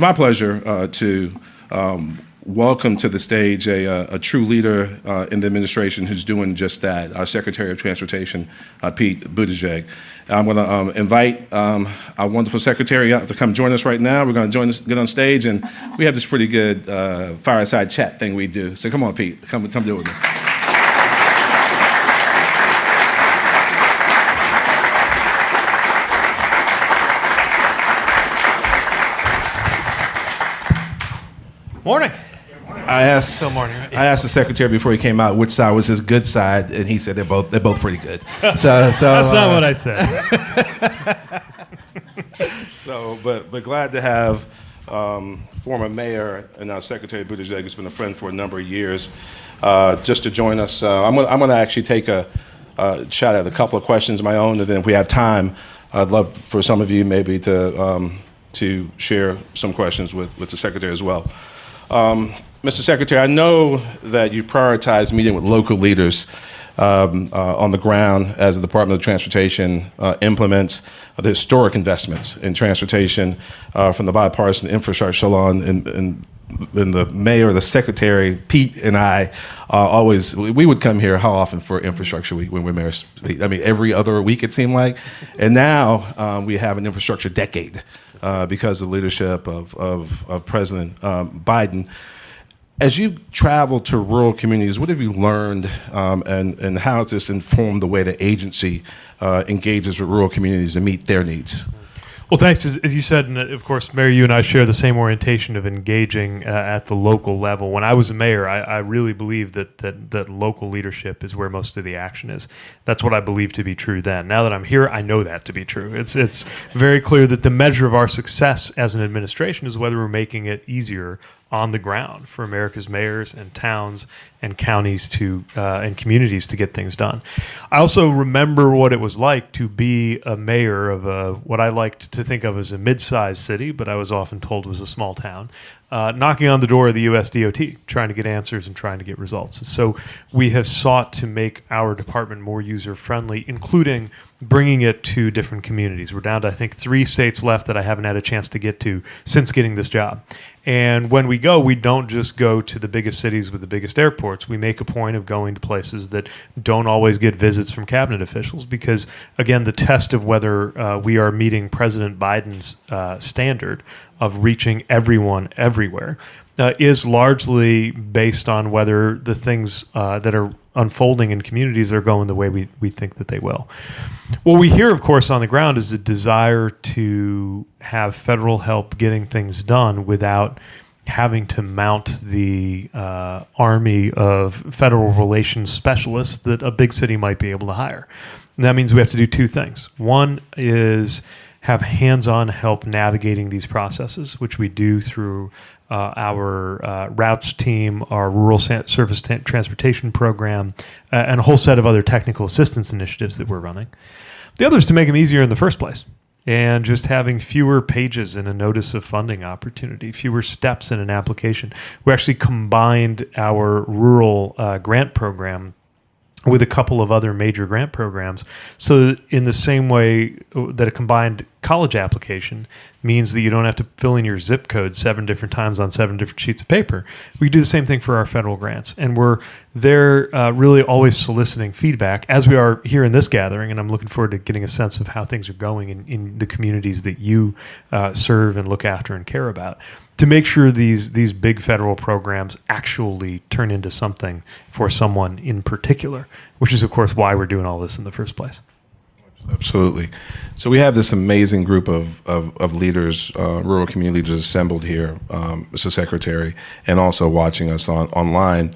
My pleasure to welcome to the stage a true leader in the administration who's doing just that, our Secretary of Transportation, Pete Buttigieg. I'm going to invite our wonderful secretary to come join us right now. We're going to get on stage, and we have this pretty good fireside chat thing we do. So come on, Pete, come do it with me. Morning. I asked the secretary before he came out which side was his good side, and he said they're both pretty good. So that's not what I said. But glad to have former mayor and now Secretary Buttigieg, who's been a friend for a number of years, just to join us. I'm going to actually take a shot at a couple of questions of my own, and then if we have time, I'd love for some of you maybe to share some questions with the secretary as well. Mr. Secretary, I know that you prioritize meeting with local leaders on the ground as the Department of Transportation implements the historic investments in transportation from the bipartisan infrastructure salon. And the mayor, the secretary, Pete, and I we would come here how often for infrastructure week when we're mayors? I mean, every other week it seemed like. And now we have an infrastructure decade because of the leadership of President Biden. As you travel to rural communities, what have you learned, and how has this informed the way the agency engages with rural communities to meet their needs? Well, thanks. As you said, and of course, Mayor, you and I share the same orientation of engaging at the local level. When I was a mayor, I really believed that local leadership is where most of the action is. That's what I believed to be true then. Now that I'm here, I know that to be true. It's very clear that the measure of our success as an administration is whether we're making it easier on the ground for America's mayors and towns and counties and communities to get things done. I also remember what it was like to be a mayor of what I liked to think of as a mid-sized city, but I was often told was a small town, knocking on the door of the US DOT, trying to get answers and trying to get results. So we have sought to make our department more user-friendly, including bringing it to different communities. We're down to, I think, 3 states left that I haven't had a chance to get to since getting this job. And when we go, we don't just go to the biggest cities with the biggest airports. We make a point of going to places that don't always get visits from cabinet officials because, again, the test of whether we are meeting President Biden's standard of reaching everyone everywhere is largely based on whether the things that are unfolding in communities are going the way we think that they will. What we hear, of course, on the ground is a desire to have federal help getting things done without having to mount the army of federal relations specialists that a big city might be able to hire. And that means we have to do 2 things. One is have hands-on help navigating these processes, which we do through our routes team, our rural service transportation program, and a whole set of other technical assistance initiatives that we're running. The other is to make them easier in the first place, and just having fewer pages in a notice of funding opportunity, fewer steps in an application. We actually combined our rural grant program with a couple of other major grant programs. So in the same way that a combined college application means that you don't have to fill in your zip code 7 different times on 7 different sheets of paper, we do the same thing for our federal grants. And we're there really always soliciting feedback, as we are here in this gathering, and I'm looking forward to getting a sense of how things are going in the communities that you serve and look after and care about, to make sure these big federal programs actually turn into something for someone in particular, which is, of course, why we're doing all this in the first place. Absolutely. So we have this amazing group of leaders, rural community leaders assembled here, Mr. Secretary, and also watching us online.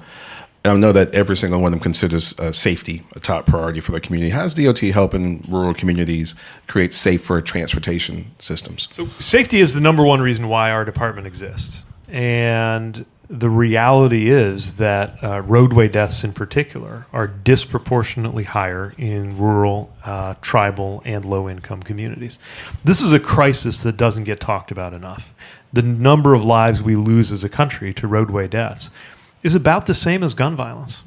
And I know that every single one of them considers safety a top priority for the community. How is DOT helping rural communities create safer transportation systems? So safety is the number one reason why our department exists. And the reality is that roadway deaths in particular are disproportionately higher in rural, tribal, and low-income communities. This is a crisis that doesn't get talked about enough. The number of lives we lose as a country to roadway deaths is about the same as gun violence.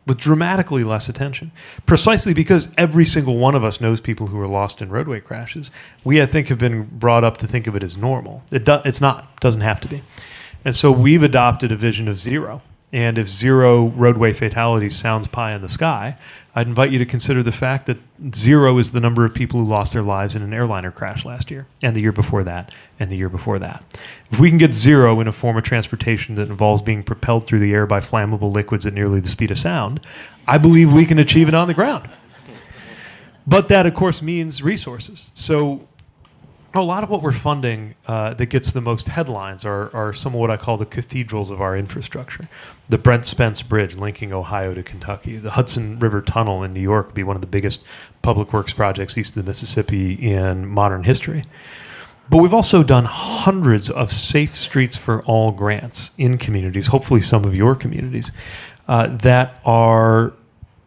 with dramatically less attention, precisely because every single one of us knows people who are lost in roadway crashes. We, I think, have been brought up to think of it as normal. It's not. Doesn't have to be. And so we've adopted a vision of zero. And if zero roadway fatalities sounds pie in the sky, I'd invite you to consider the fact that zero is the number of people who lost their lives in an airliner crash last year, and the year before that, and the year before that. If we can get zero in a form of transportation that involves being propelled through the air by flammable liquids at nearly the speed of sound, I believe we can achieve it on the ground. But that, of course, means resources. So a lot of what we're funding that gets the most headlines are some of what I call the cathedrals of our infrastructure. The Brent Spence Bridge linking Ohio to Kentucky. The Hudson River Tunnel in New York would be one of the biggest public works projects east of the Mississippi in modern history. But we've also done hundreds of Safe Streets for All grants in communities, hopefully some of your communities, that are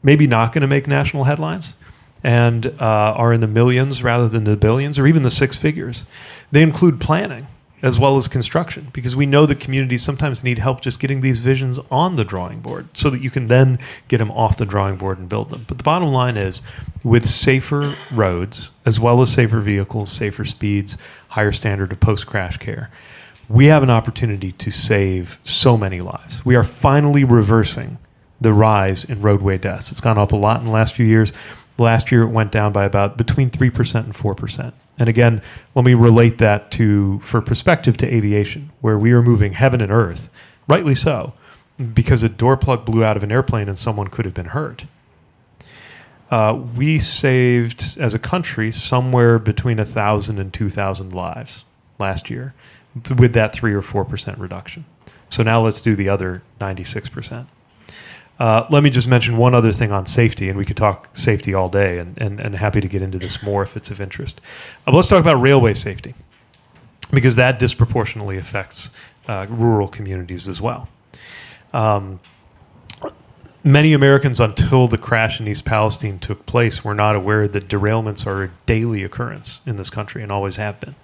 maybe not going to make national headlines, and are in the millions rather than the billions or even the six figures. They include planning as well as construction, because we know that communities sometimes need help just getting these visions on the drawing board so that you can then get them off the drawing board and build them. But the bottom line is, with safer roads, as well as safer vehicles, safer speeds, higher standard of post-crash care, we have an opportunity to save so many lives. We are finally reversing the rise in roadway deaths. It's gone up a lot in the last few years. Last year, it went down by about between 3% and 4%. And again, let me relate that for perspective to aviation, where we are moving heaven and earth, rightly so, because a door plug blew out of an airplane and someone could have been hurt. We saved, as a country, somewhere between 1,000 and 2,000 lives last year with that 3 or 4% reduction. So now let's do the other 96%. Let me just mention one other thing on safety, and we could talk safety all day, and happy to get into this more if it's of interest. But let's talk about railway safety, because that disproportionately affects rural communities as well. Many Americans, until the crash in East Palestine took place, were not aware that derailments are a daily occurrence in this country and always have been.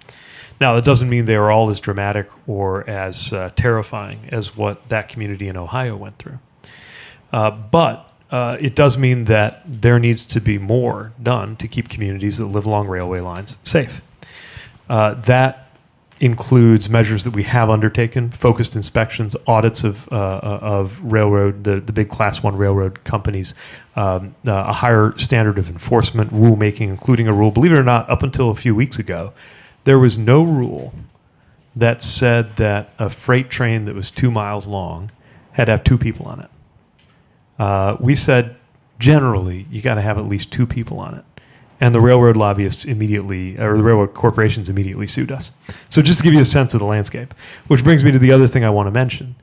Now, that doesn't mean they are all as dramatic or as terrifying as what that community in Ohio went through. But it does mean that there needs to be more done to keep communities that live along railway lines safe. That includes measures that we have undertaken, focused inspections, audits of railroad, the big Class 1 railroad companies, a higher standard of enforcement, rulemaking, including a rule. Believe it or not, up until a few weeks ago, there was no rule that said that a freight train that was 2 miles long had to have 2 people on it. We said, generally, you got to have at least 2 people on it. And the railroad lobbyists immediately, or the railroad corporations immediately sued us. So just to give you a sense of the landscape, which brings me to the other thing I want to mention,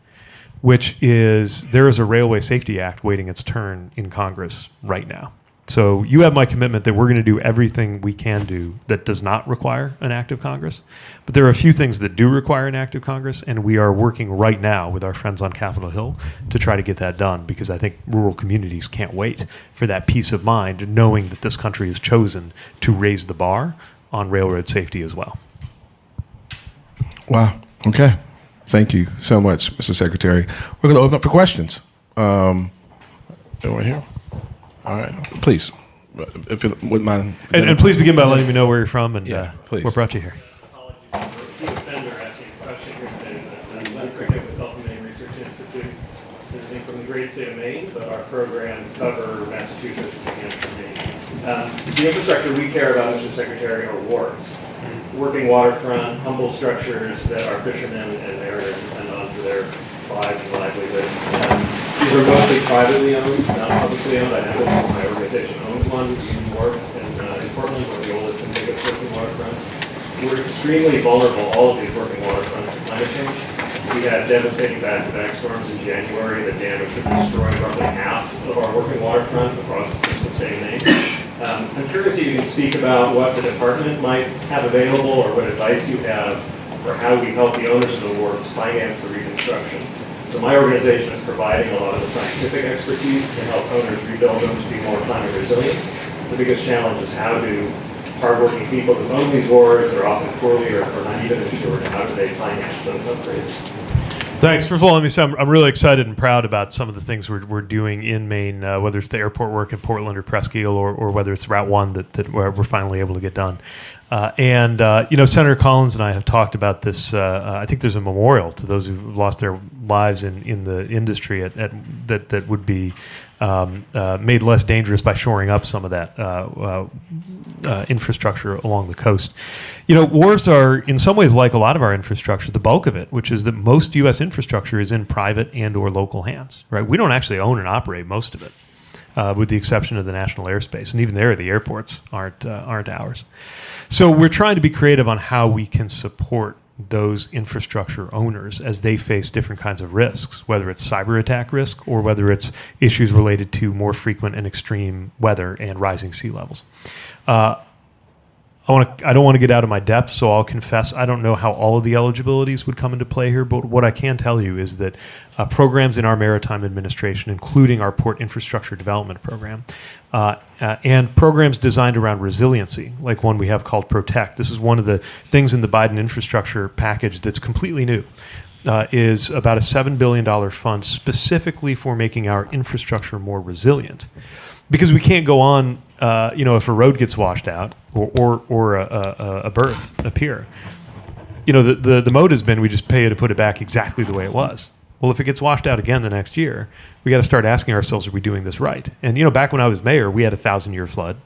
which is there is a Railway Safety Act waiting its turn in Congress right now. So you have my commitment that we're going to do everything we can do that does not require an act of Congress. But there are a few things that do require an act of Congress, and we are working right now with our friends on Capitol Hill to try to get that done, because I think rural communities can't wait for that peace of mind, knowing that this country has chosen to raise the bar on railroad safety as well. Wow. Okay. Thank you so much, Mr. Secretary. We're going to open up for questions. Anyone here? All right, please, if you wouldn't mind. And please begin by letting me know where you're from and please. What brought you here. Apologies for Steve Fender asking a question here today. I'm Glenn Cricket with Health and Maine Research Institute, visiting from the great state of Maine, but our programs cover Massachusetts and Maine. The infrastructure we care about, Mr. Secretary, are wharves. Working waterfront, humble structures that our fishermen and mariners depend on for their lives and livelihoods. These are mostly privately owned, not publicly owned. I know that my organization owns one in Wharf in Portland, one of the oldest and biggest working waterfronts. We're extremely vulnerable, all of these working waterfronts, to climate change. We had devastating back-to-back storms in January that damaged and destroyed roughly half of our working waterfronts across the state of Maine. I'm curious if you can speak about what the department might have available, or what advice you have for how we help the owners of the wharves finance the reconstruction. So my organization is providing a lot of the scientific expertise to help owners rebuild them to be more climate resilient. The biggest challenge is how do hardworking people who own these wharves, they're often poorly or not even insured, how do they finance those upgrades? Thanks. First of all, let me say I'm really excited and proud about some of the things we're doing in Maine, whether it's the airport work in Portland or Presque Isle, or whether it's Route 1 that we're finally able to get done. Senator Collins and I have talked about this. I think there's a memorial to those who've lost their lives in the industry that would be made less dangerous by shoring up some of that infrastructure along the coast. Wharves are in some ways like a lot of our infrastructure, the bulk of it, which is that most U.S. infrastructure is in private and or local hands, right? We don't actually own and operate most of it, with the exception of the national airspace. And even there, the airports aren't ours. So we're trying to be creative on how we can support those infrastructure owners as they face different kinds of risks, whether it's cyber attack risk or whether it's issues related to more frequent and extreme weather and rising sea levels. I don't want to get out of my depth, so I'll confess I don't know how all of the eligibilities would come into play here, but what I can tell you is that programs in our maritime administration, including our Port Infrastructure Development Program, and programs designed around resiliency, like one we have called Protect. This is one of the things in the Biden infrastructure package that's completely new, is about a $7 billion fund specifically for making our infrastructure more resilient. Because we can't go on, if a road gets washed out or a berth appear, the mode has been we just pay you to put it back exactly the way it was. Well, if it gets washed out again the next year, we got to start asking ourselves, are we doing this right? And, back when I was mayor, we had a 1,000-year flood,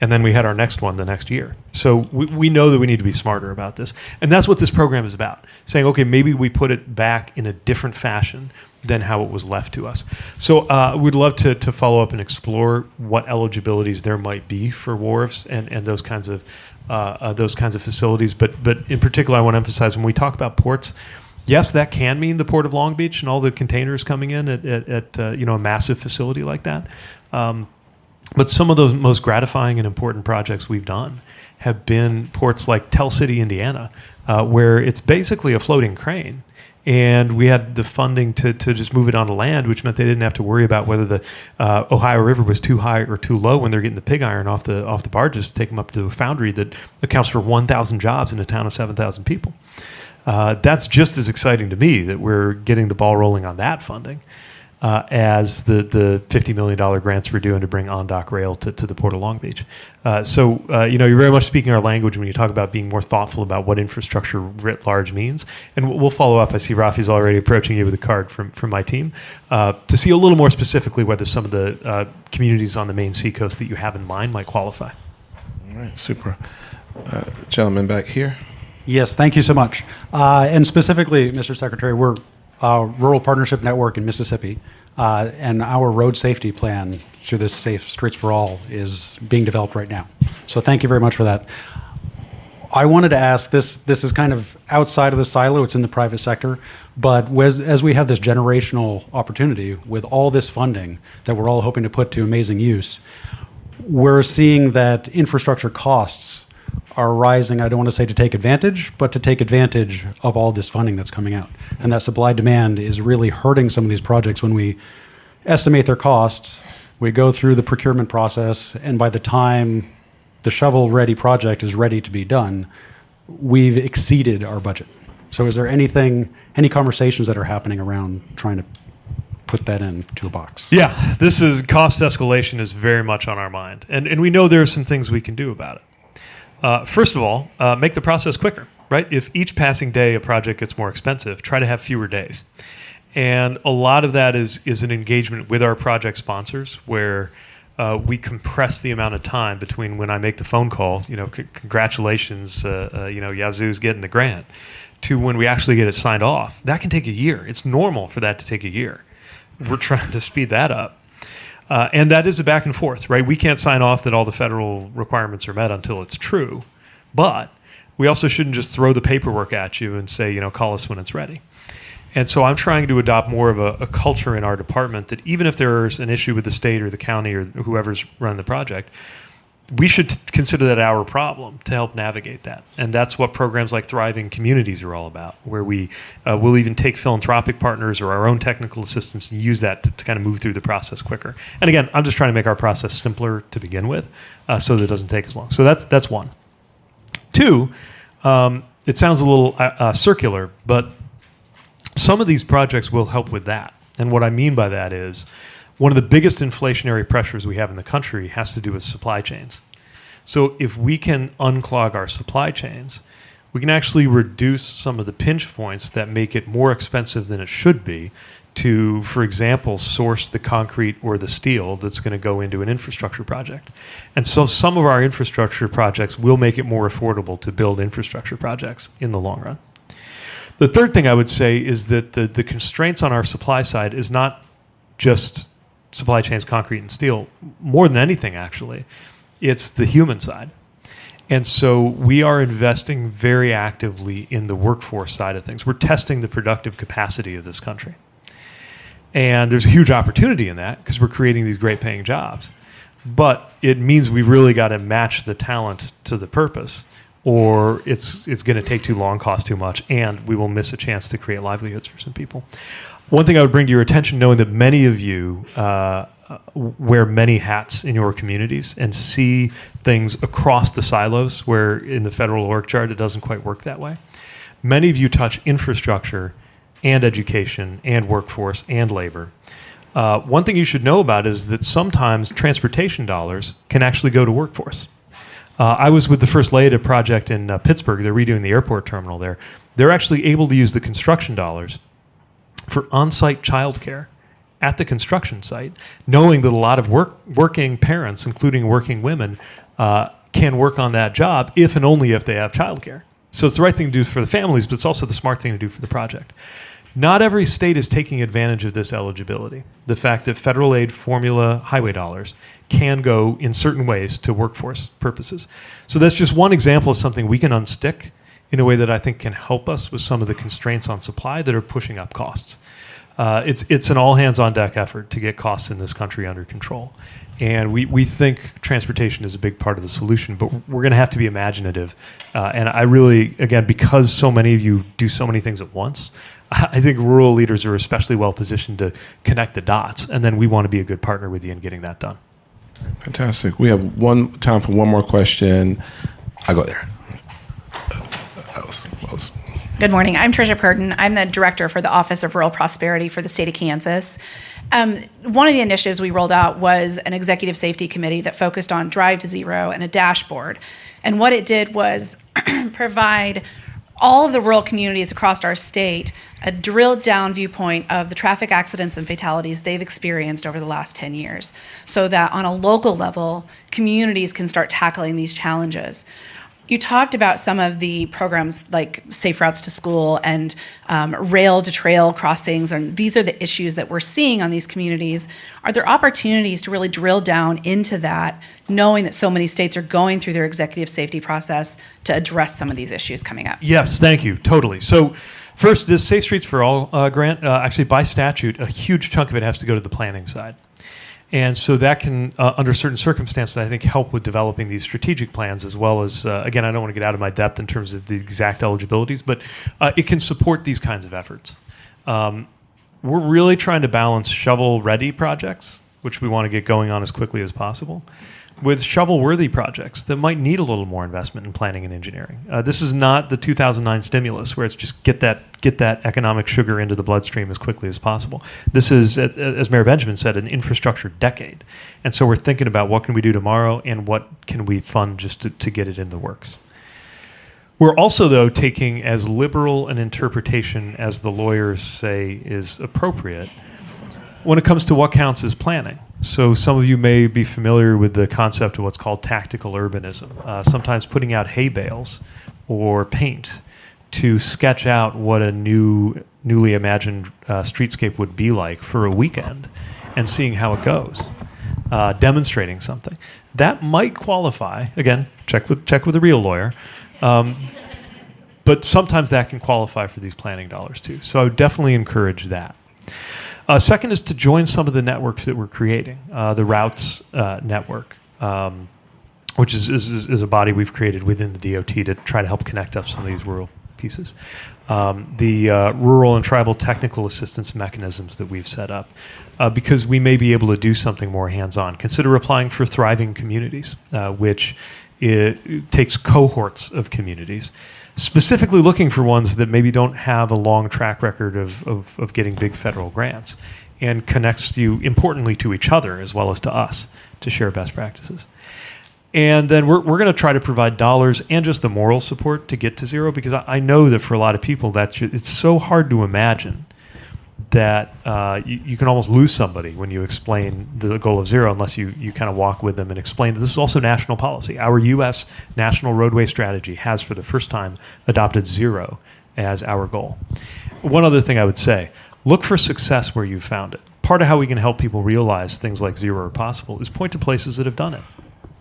and then we had our next one the next year. So we know that we need to be smarter about this. And that's what this program is about, saying, okay, maybe we put it back in a different fashion than how it was left to us. So we'd love to follow up and explore what eligibilities there might be for wharves and those kinds of facilities. But in particular, I want to emphasize when we talk about ports, yes, that can mean the Port of Long Beach and all the containers coming in at a massive facility like that. But some of those most gratifying and important projects we've done have been ports like Tell City, Indiana, where it's basically a floating crane. And we had the funding to just move it onto land, which meant they didn't have to worry about whether the Ohio River was too high or too low when they're getting the pig iron off the barges to take them up to a foundry that accounts for 1,000 jobs in a town of 7,000 people. That's just as exciting to me that we're getting the ball rolling on that funding as the $50 million grants we're doing to bring on-dock rail to the Port of Long Beach. You're very much speaking our language when you talk about being more thoughtful about what infrastructure writ large means. And we'll follow up. I see Rafi's already approaching you with a card from my team to see a little more specifically whether some of the communities on the Maine seacoast that you have in mind might qualify. All right, super. Gentleman back here. Yes, thank you so much. And specifically, Mr. Secretary, we're a Rural Partnership Network in Mississippi, and our road safety plan through this Safe Streets for All is being developed right now. So thank you very much for that. I wanted to ask, this is kind of outside of the silo, it's in the private sector, but as we have this generational opportunity with all this funding that we're all hoping to put to amazing use, we're seeing that infrastructure costs are rising, I don't want to say to take advantage, but to take advantage of all this funding that's coming out. And that supply demand is really hurting some of these projects when we estimate their costs, we go through the procurement process, and by the time the shovel-ready project is ready to be done, we've exceeded our budget. So is there any conversations that are happening around trying to put that into a box? Yeah, cost escalation is very much on our mind. And we know there are some things we can do about it. First of all, make the process quicker, right? If each passing day a project gets more expensive, try to have fewer days. And a lot of that is an engagement with our project sponsors where we compress the amount of time between when I make the phone call, congratulations, Yazoo's getting the grant, to when we actually get it signed off. That can take a year. It's normal for that to take a year. We're trying to speed that up. And that is a back and forth, right? We can't sign off that all the federal requirements are met until it's true. But we also shouldn't just throw the paperwork at you and say, call us when it's ready. And so I'm trying to adopt more of a culture in our department that even if there's an issue with the state or the county or whoever's running the project, we should consider that our problem to help navigate that. And that's what programs like Thriving Communities are all about, where we will even take philanthropic partners or our own technical assistance and use that to kind of move through the process quicker. And again, I'm just trying to make our process simpler to begin with so that it doesn't take as long. So that's one. Two, it sounds a little circular, but Some of these projects will help with that. And what I mean by that is one of the biggest inflationary pressures we have in the country has to do with supply chains. So if we can unclog our supply chains, we can actually reduce some of the pinch points that make it more expensive than it should be to, for example, source the concrete or the steel that's going to go into an infrastructure project. And so some of our infrastructure projects will make it more affordable to build infrastructure projects in the long run. The third thing I would say is that the constraints on our supply side is not just supply chains, concrete and steel. More than anything, actually, it's the human side. And so we are investing very actively in the workforce side of things. We're testing the productive capacity of this country. And there's a huge opportunity in that because we're creating these great paying jobs. But it means we've really got to match the talent to the purpose, or it's going to take too long, cost too much, and we will miss a chance to create livelihoods for some people. One thing I would bring to your attention, knowing that many of you wear many hats in your communities and see things across the silos where in the federal org chart it doesn't quite work that way. Many of you touch infrastructure and education and workforce and labor. One thing you should know about is that sometimes transportation dollars can actually go to workforce. I was with the First Lady project in Pittsburgh. They're redoing the airport terminal there. They're actually able to use the construction dollars for on-site childcare at the construction site, knowing that a lot of working parents, including working women, can work on that job if and only if they have childcare. So it's the right thing to do for the families, but it's also the smart thing to do for the project. Not every state is taking advantage of this eligibility. The fact that federal aid formula highway dollars can go in certain ways to workforce purposes. So that's just one example of something we can unstick in a way that I think can help us with some of the constraints on supply that are pushing up costs. It's an all-hands-on-deck effort to get costs in this country under control. And we think transportation is a big part of the solution, but we're going to have to be imaginative. And I really, again, because so many of you do so many things at once, I think rural leaders are especially well positioned to connect the dots. And then we want to be a good partner with you in getting that done. Fantastic. We have time for one more question. I go there. That was. Good morning. I'm Tricia Purden. I'm the director for the Office of Rural Prosperity for the state of Kansas. One of the initiatives we rolled out was an executive safety committee that focused on Drive to Zero and a dashboard. And what it did was provide all of the rural communities across our state a drilled down viewpoint of the traffic accidents and fatalities they've experienced over the last 10 years, so that on a local level, communities can start tackling these challenges. You talked about some of the programs like Safe Routes to School and rail to trail crossings, and these are the issues that we're seeing on these communities. Are there opportunities to really drill down into that, knowing that so many states are going through their executive safety process to address some of these issues coming up? Yes, thank you, totally. So first, this Safe Streets for All grant, actually by statute, a huge chunk of it has to go to the planning side. And so that can, under certain circumstances, I think help with developing these strategic plans as well as, again, I don't want to get out of my depth in terms of the exact eligibilities, but it can support these kinds of efforts. We're really trying to balance shovel-ready projects, which we want to get going on as quickly as possible, with shovel-worthy projects that might need a little more investment in planning and engineering. This is not the 2009 stimulus where it's just get that economic sugar into the bloodstream as quickly as possible. This is, as Mayor Benjamin said, an infrastructure decade. And so we're thinking about what can we do tomorrow and what can we fund just to get it in the works. We're also, though, taking as liberal an interpretation as the lawyers say is appropriate when it comes to what counts as planning. So some of you may be familiar with the concept of what's called tactical urbanism, sometimes putting out hay bales or paint to sketch out what a newly imagined streetscape would be like for a weekend and seeing how it goes, demonstrating something. That might qualify, again, check with a real lawyer, but sometimes that can qualify for these planning dollars too. So I would definitely encourage that. Second is to join some of the networks that we're creating. The Routes network, which is a body we've created within the DOT to try to help connect up some of these rural pieces. The rural and tribal technical assistance mechanisms that we've set up, because we may be able to do something more hands-on. Consider applying for Thriving Communities, which it takes cohorts of communities specifically looking for ones that maybe don't have a long track record of getting big federal grants, and connects you importantly to each other as well as to us to share best practices. And then we're going to try to provide dollars and just the moral support to get to zero, because I know that for a lot of people it's so hard to imagine that you can almost lose somebody when you explain the goal of zero, unless you kind of walk with them and explain that this is also national policy. Our U.S. National Roadway Strategy has, for the first time, adopted zero as our goal. One other thing I would say, look for success where you've found it. Part of how we can help people realize things like zero are possible is point to places that have done it.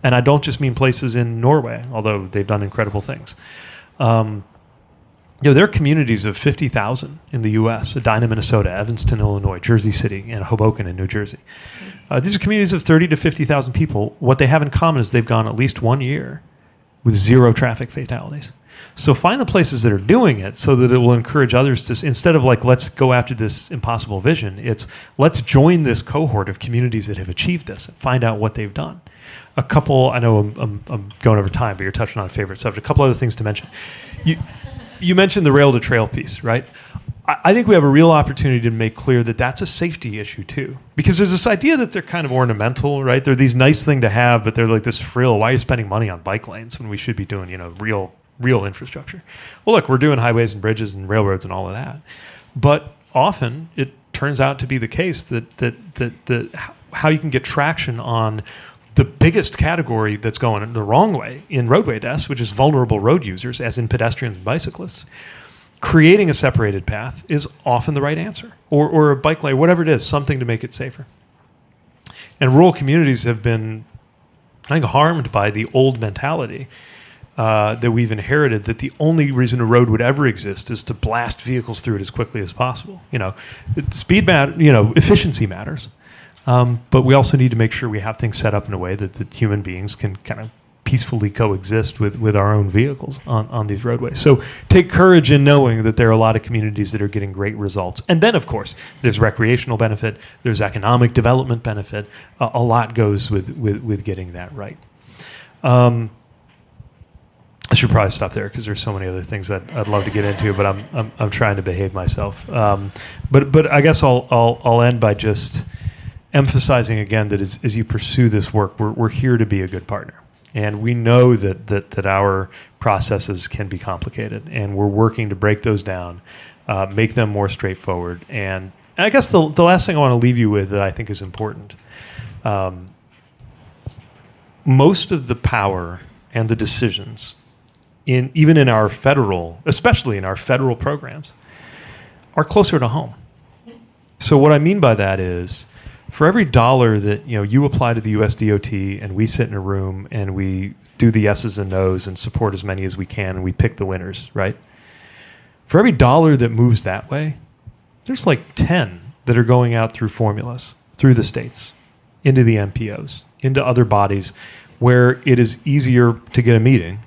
And I don't just mean places in Norway, although they've done incredible things. There are communities of 50,000 in the U.S., Edina, Minnesota, Evanston, Illinois, Jersey City, and Hoboken in New Jersey. These are communities of 30 to 50,000 people. What they have in common is they've gone at least 1 year with zero traffic fatalities. So find the places that are doing it so that it will encourage others to, instead of like, let's go after this impossible vision, it's let's join this cohort of communities that have achieved this and find out what they've done. A couple, I know I'm going over time, but you're touching on a favorite subject. A couple other things to mention. You mentioned the rail to trail piece, right? I think we have a real opportunity to make clear that that's a safety issue too. Because there's this idea that they're kind of ornamental, right? They're these nice thing to have, but they're like this frill. Why are you spending money on bike lanes when we should be doing, real infrastructure? Well, look, we're doing highways and bridges and railroads and all of that. But often it turns out to be the case that how you can get traction on the biggest category that's going the wrong way in roadway deaths, which is vulnerable road users, as in pedestrians and bicyclists, creating a separated path is often the right answer, or a bike lane, whatever it is, something to make it safer. And rural communities have been, I think, harmed by the old mentality that we've inherited, that the only reason a road would ever exist is to blast vehicles through it as quickly as possible. Speed efficiency matters. But we also need to make sure we have things set up in a way that human beings can kind of peacefully coexist with our own vehicles on these roadways. So take courage in knowing that there are a lot of communities that are getting great results. And then, of course, there's recreational benefit, there's economic development benefit. A lot goes with getting that right. I should probably stop there because there's so many other things that I'd love to get into, but I'm trying to behave myself. But I guess I'll end by just emphasizing again that as you pursue this work, we're here to be a good partner. And we know that our processes can be complicated, and we're working to break those down, make them more straightforward. And I guess the last thing I want to leave you with that I think is important, most of the power and the decisions, even in our especially in our federal programs, are closer to home. So what I mean by that is, for every dollar that you apply to the US DOT and we sit in a room and we do the yeses and nos and support as many as we can and we pick the winners, right? For every dollar that moves that way, there's like 10 that are going out through formulas, through the states, into the MPOs, into other bodies where it is easier to get a meeting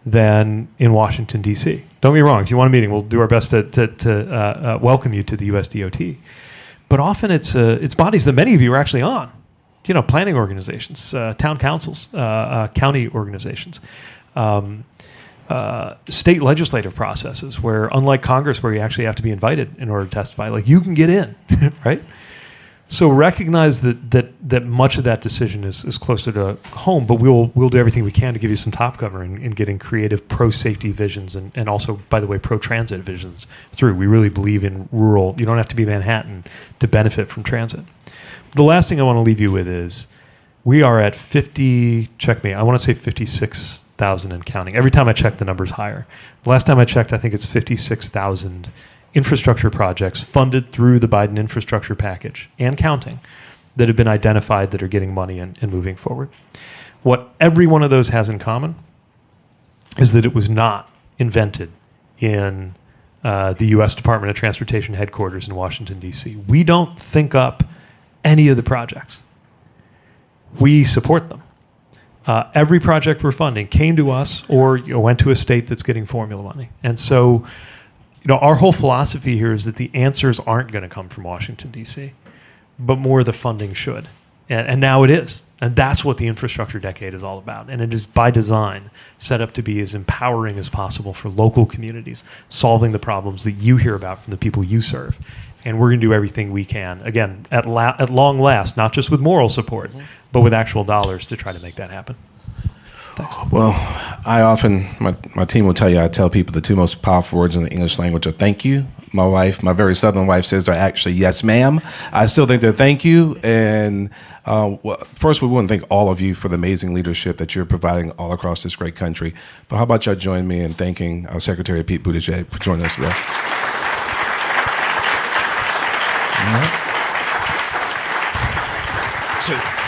than in Washington, D.C. Don't get me wrong. If you want a meeting, we'll do our best to welcome you to the US DOT. But often it's bodies that many of you are actually on, planning organizations, town councils, county organizations, state legislative processes where, unlike Congress, where you actually have to be invited in order to testify, like you can get in, right? So recognize that much of that decision is closer to home, but we'll do everything we can to give you some top cover in getting creative pro-safety visions and also, by the way, pro-transit visions through. We really believe in rural. You don't have to be Manhattan to benefit from transit. The last thing I want to leave you with is we are at 56,000 and counting. Every time I check, the number's higher. The last time I checked, I think it's 56,000 infrastructure projects funded through the Biden infrastructure package and counting that have been identified that are getting money and moving forward. What every one of those has in common is that it was not invented in the U.S. Department of Transportation headquarters in Washington, D.C. We don't think up any of the projects. We support them. Every project we're funding came to us or went to a state that's getting formula money. And so our whole philosophy here is that the answers aren't going to come from Washington, D.C., but more the funding should. And now it is. And that's what the infrastructure decade is all about. And it is by design set up to be as empowering as possible for local communities, solving the problems that you hear about from the people you serve. And we're going to do everything we can, again, at long last, not just with moral support, but with actual dollars to try to make that happen. Thanks. Well, I often, my team will tell you, I tell people the two most powerful words in the English language are thank you. My wife, my very Southern wife, says they're actually yes, ma'am. I still think they're thank you. And first, we want to thank all of you for the amazing leadership that you're providing all across this great country. But how about y'all join me in thanking our Secretary Pete Buttigieg for joining us today? All right. So,